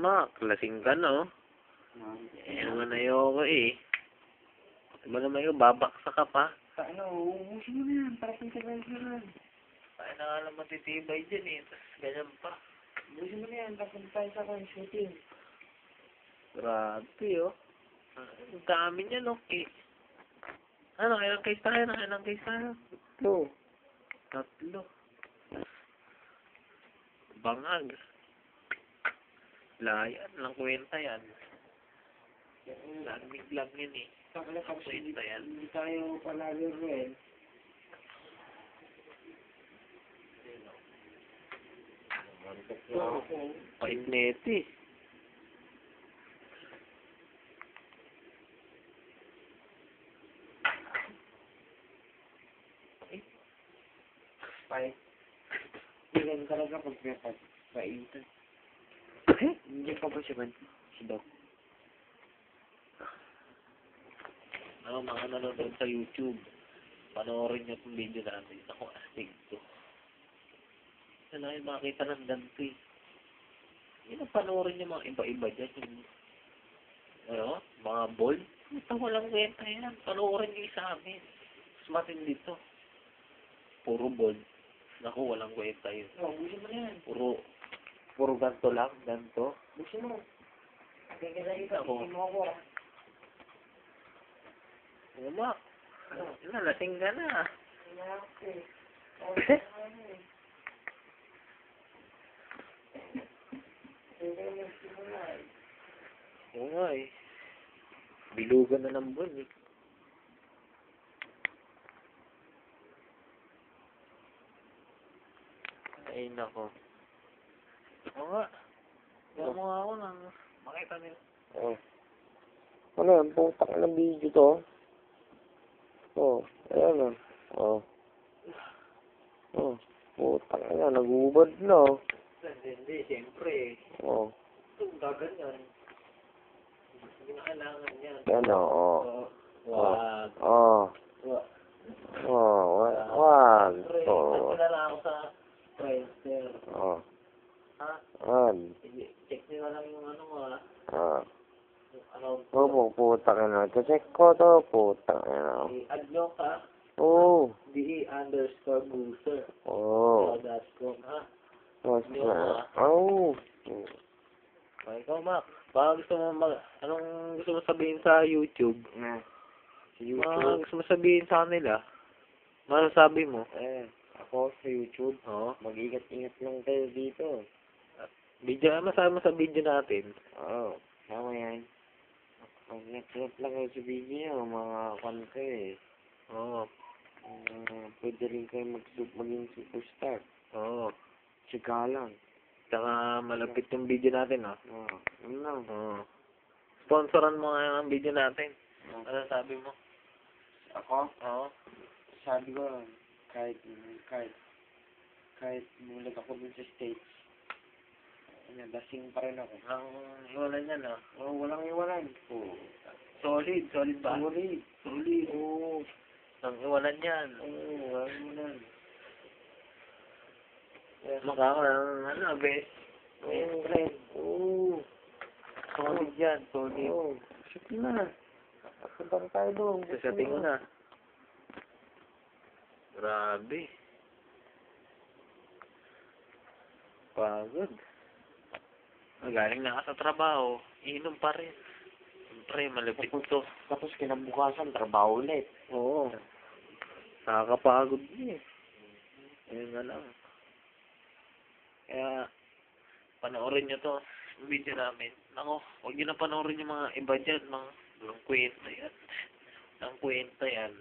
Mak, lasing ka no? Eh, naman ayoko eh. Diba naman yung babaksa ka pa? Ubusin mo na yan. Para pintagal mo na. Ay, nakalang matitibay dyan eh. Tapos ganyan pa. Ubusin mo na yan. Tapos tayo sa kong shooting. Grabe oh. Ang dami niya no? Eh. Ano, ilang case tayo? Ilang case tayo? Tatlo. Bangag. Layan lang kwenta yan. Lamig lang yun eh. Kwenta yan. Hindi tayo palagi rin. Pait net eh. Pait. Hindi talaga pag paitan. Hindi pa ba siya man? Si Doc. Ano, mga nanonood sa YouTube. Panoorin niyo itong video natin. Ako, astig to. Wala yung makita ng ganito eh. Yun ang panoorin niyo mga iba-iba dyan. Yung, ano, mga ball. Ito walang kwenta yan. Panoorin niyo sa amin. Mas matindi to. Puro ball. Naku, walang kwenta yun. Ubusin mo na yan. Puro ganto lang, ganto. Ubusin mo. Kaya Ako. mo ako. Uma, lasing ka na. Oo nga eh. Bilugan na ng buwan eh. Ay nako. Oo nga. Kaya mo nga ako nang makita nila. Oh. Ano yan? Putang ng video to. Oh. Ayan o. Oh. Putang na. Nag-ubad na. Hindi, siyempre. Oh. Ito, gaganyan. Hindi na kailangan yan. Ano? Oh. Wag. Oh. Wag. Oh. Wag. Siyempre, Oh. nagkilala ako sa Friendster. Oh. Ha? An. Check nyo na lang yung ano mo ha. Ah. Account Oh, ko. putang na. Check ko to. Putang na. I-add nyo ka. Oh. DE_booster. Oh. .com ha. Mas na. Oh. Okay, ikaw Mac. Baka gusto mo anong gusto mo sabihin sa YouTube? Na. Sa Baka YouTube. gusto mo sabihin sa kanila? Masasabi mo? Ako sa YouTube. Oo. Mag-ingat-ingat lang kayo dito. Video, masabi mo sa video natin. Oo. Tama yan. Mag-ingat-ingat lang kayo sa video. Mga kanta eh. Oo. Pwede rin kayo maging superstar. Oo. Siga lang. Tsaka malapit yung video natin ha. Oo. Ano lang. Oo. Sponsoran mo nga ang video natin. Ano sabi mo? Ako? Oo. Sabi ko, kahit mulag ako dun sa States, lasing pa rin ako. Ang iwalan yan ha. Oh, walang iwanan. Oh. Solid ba? Solid. Oo. Ang iwalan yan. Oo, walang iwanan. Makakaroon ano, best friend. Oo. Solid yan, solid. Oo. Shoot na. Punta na tayo doon. Sasating mo na. Grabe. Pagod. Galing na ka sa trabaho, inom pa rin. Siyempre, malapit to. Tapos kinabukasan, trabaho ulit. Oo. Nakakapagod din eh. Ayun na lang. Kaya, panoorin nyo to, yung video namin. Ako, huwag nyo na panoorin yung mga iba dyan, mga kwenta yan. Ang kwenta yan.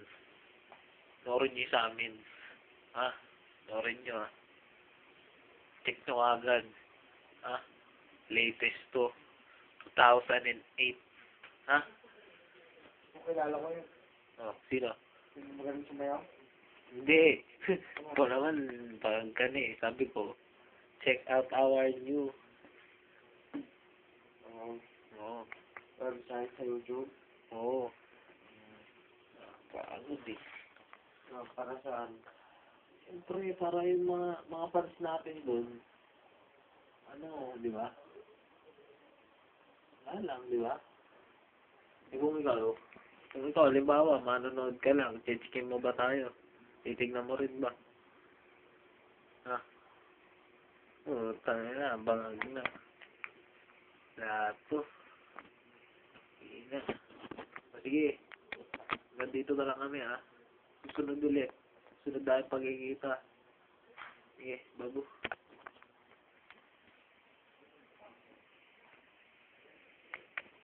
Panoorin nyo sa amin. Ha? Panoorin nyo ha. Check nyo agad. Ha? Latest to. 2008. Ha? Kilala ko yun. Oh, sino? Yung magaling sumayaw? Hindi. Ito naman, parang eh. Sabi ko, check out our new. Oo. Website sa YouTube. Oo. Pagod eh. Para saan? Siyempre, para yung mga fans natin doon, ano, di ba? lang, di ba? Kung ikaw, halimbawa, manonood ka lang, chichikin mo ba tayo? Titignan mo rin ba? Ha? Oo, tayo na, bangag na. Lahat to. Sige na. Sige. Hanggang dito na lang kami, ha? Susunod ulit. Susunod tayo pagkikita. Sige, bago.